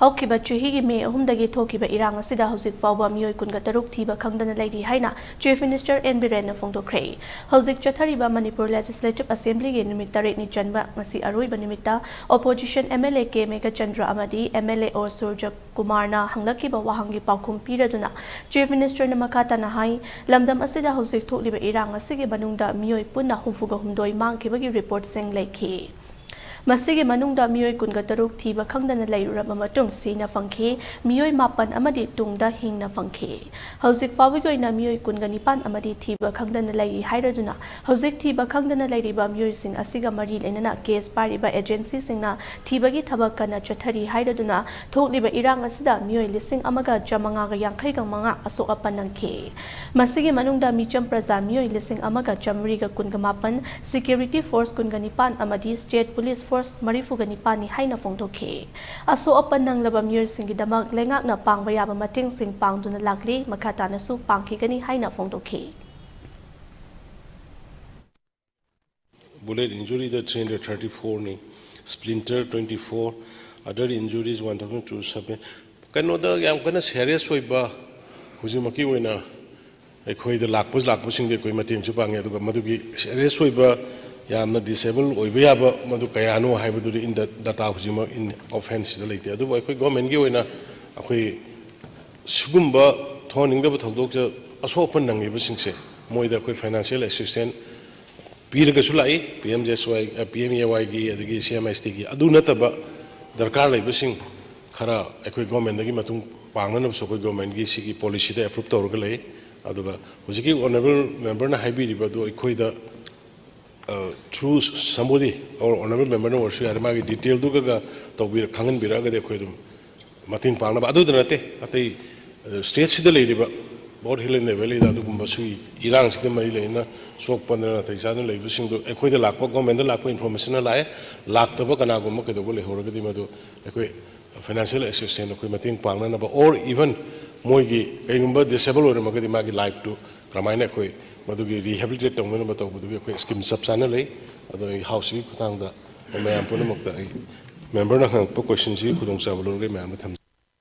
ꯍꯧꯈꯤꯕ ꯆꯍꯤꯒꯤ ꯃꯦ 3ꯗꯒꯤ ꯊꯣꯛꯈꯤꯕ ꯏꯔꯥꯡ ꯑꯁꯤꯗ ꯍꯧꯖꯤꯛ ꯐꯥꯎꯕ ꯃꯤꯑꯣꯏ 16 ꯊꯤꯕ ꯈꯪꯗꯅ ꯂꯩꯔꯤ ꯍꯥꯏꯅ ꯆꯤꯐ ꯃꯤꯅꯤꯁꯇꯔ ꯑꯦꯟ.ꯕꯤꯔꯦꯟꯅ ꯐꯣꯡꯗꯣꯛꯈ꯭ꯔꯦ꯫ ꯍꯧꯖꯤꯛ ꯆꯠꯊꯔꯤꯕ ꯃꯅꯤꯄꯨꯔ ꯂꯦꯖꯤꯁꯂꯦꯇꯤꯚ ꯑꯦꯁꯦꯝꯕ꯭ꯂꯤꯒꯤ ꯅꯨꯃꯤꯠ 8ꯅꯤ ꯆꯟꯕ ꯉꯁꯤ ꯑꯔꯣꯏꯕ ꯅꯨꯃꯤꯠꯇ ꯑꯣꯄꯣꯖꯤꯁꯟ MLA ꯀꯦ ꯃꯦꯘꯆꯟꯗ꯭ꯔ ꯑꯃꯗꯤ MLA ꯑꯣ ꯁꯨꯔꯖ ꯀꯨꯃꯥꯔꯅ ꯍꯪꯂꯛꯈꯤꯕ ꯋꯥꯍꯪꯒꯤ ꯄꯥꯎꯈꯨꯝ ꯄꯤꯔꯗꯨꯅ ꯆꯤꯐ ꯃꯤꯅꯤꯁꯇꯔꯅ ꯃꯈꯥ ꯇꯥꯅ ꯍꯥꯏ ꯂꯝꯗꯝ ꯑꯁꯤꯗ ꯍꯧꯖꯤꯛ ꯊꯣꯛꯂꯤꯕ ꯏꯔꯥꯡ ꯑꯁꯤꯒꯤ ꯃꯅꯨꯡꯗ ꯃꯤꯑꯣꯏ ꯄꯨꯟꯅ 34 ꯃꯥꯡꯈꯤꯕꯒꯤ ꯔꯤꯄꯣꯔꯠꯁꯤꯡ ꯂꯩꯈꯤ꯫ ꯃꯁꯤꯒꯤ ꯃꯅꯨꯡꯗ ꯃꯤꯑꯣꯏ 16 ꯊꯤꯕ ꯈꯪꯗꯅ ꯂꯩꯔꯨꯔꯕ ꯃꯇꯨꯡ ꯁꯤꯅ ꯐꯪꯈꯤ, ꯃꯤꯑꯣꯏ 9 ꯑꯃꯗꯤ ꯇꯨꯡꯗ ꯍꯤꯡꯅ ꯐꯪꯈꯤ꯫ ꯍꯧꯖꯤꯛ ꯐꯥꯎꯕꯒꯤ ꯑꯣꯏꯅ ꯃꯤꯑꯣꯏ 19 ꯑꯃꯗꯤ ꯊꯤꯕ ꯈꯪꯗꯅ ꯂꯩꯔꯤ ꯍꯥꯏꯔꯗꯨꯅ ꯍꯧꯖꯤꯛ ꯊꯤꯕ ꯈꯪꯗꯅ ꯂꯩꯔꯤꯕ ꯃꯤꯑꯣꯏꯁꯤꯡ ꯑꯁꯤꯒ ꯃꯔꯤ ꯂꯩꯅꯅ ꯀꯦꯁ ꯄꯥꯏꯔꯤꯕ ꯑꯦꯖꯦꯟꯁꯤꯁꯤꯡꯅ ꯊꯤꯕꯒꯤ ꯊꯕꯛ ꯀꯟꯅ ꯆꯠꯊꯔꯤ ꯍꯥꯏꯔꯗꯨꯅ ꯊꯣꯛꯂꯤꯕ ꯏꯔꯥꯡ ꯑꯁꯤꯗ ꯃꯤꯑꯣꯏ 9,955 ꯑꯁꯣꯛ ꯑꯄꯟ ꯅꯪꯈꯤ꯫ ꯃꯁꯤꯒꯤ ꯃꯅꯨꯡꯗ ꯃꯤꯆꯝ ꯄ꯭ꯔꯖꯥ ꯃꯤꯑꯣꯏ 1,918, ꯁꯤꯀ꯭ꯌꯨꯔꯤꯇꯤ ꯐꯣꯔꯁ 19 ꯑꯃꯗꯤ ꯁ꯭ꯇꯦꯠ ꯄꯨꯂꯤꯁ ꯐꯣꯔꯁ 49ꯅꯤ ꯍꯥꯏꯅ ꯐꯣꯡꯗꯣꯛꯈꯤ꯫ ꯑꯁꯣꯛ ꯑꯄꯟ ꯅꯪꯂꯕ ꯃꯤꯑꯣꯏꯁꯤꯡꯒꯤꯗꯃꯛ ꯂꯩꯉꯥꯛꯅ ꯄꯥꯡꯕ ꯌꯥꯕ ꯃꯇꯦꯡꯁꯤꯡ ꯄꯥꯡꯗꯨꯅ ꯂꯥꯛꯂꯤ, ꯃꯈꯥ ꯇꯥꯅꯁꯨ ꯄꯥꯡꯈꯤꯒꯅꯤ ꯍꯥꯏꯅ ꯐꯣꯡꯗꯣꯛꯈꯤ꯫ Bullet injury 334 ni, splinter 24, other injuries 1,207. Kanoda yam kana serious oiba hujimaki oina ekhoi da lakpasing de koi mateng chu pange aduga madugi serious oiba yamna disable oiba yaba madu kayano haibadu in the data hujima in offense da leite adu ekhoi government gi oina ekhoi sugumba thoning da thodok ja asopan nangiba singse moida ekhoi financial assistance पीरगसु lie PMJSY PMEOI की अदगी CMST की अदु नतबा दरकार लेबसिंग खरा एकोई government दगी मतुंग पांगनब सो कोई government की सिगी policy they approve तौरग लई अदुगा हुजिकी honourable member ना हाइबिरिबा दो एकोई दा through somebody or honorable member no वर्षि आरे मागी डिटेल दुगा तौबिर खंगन बिरागा दे एकोई दुम मतिंग पांगनब अदु दनते अतै स्टेट सिदा लेरिबा बहुत हिलन लेवल इदा दुगुम्बा सुई इरांग सिके मरी लेना सोक पंद्रह तै सादन लेबसिंग दो एकोई दा लाकपा गवर्नमेंट दा लाकपा इन्फॉर्मेशन लाए लाकतबा कनागुम्बा केदोगो लेहोरगदि मदो एकोई फाइनेंशियल असिस्टेंस एकोई मतिंग पांगनब और इवन मोइगी कइगुम्बा डिसेबल ओर मगदि मागी लाइफ टू क्रमाइना एकोई मदुगी रिहेबिलिटेट तौनब तौबदुगी एकोई स्कीम सबसाना लई अदो हाउसिंग खुतांगदा मयाम पुनमक्ता मेंबर ना हंगपा क्वेश्चन सि खुदोंग चाबलोगे मयाम थम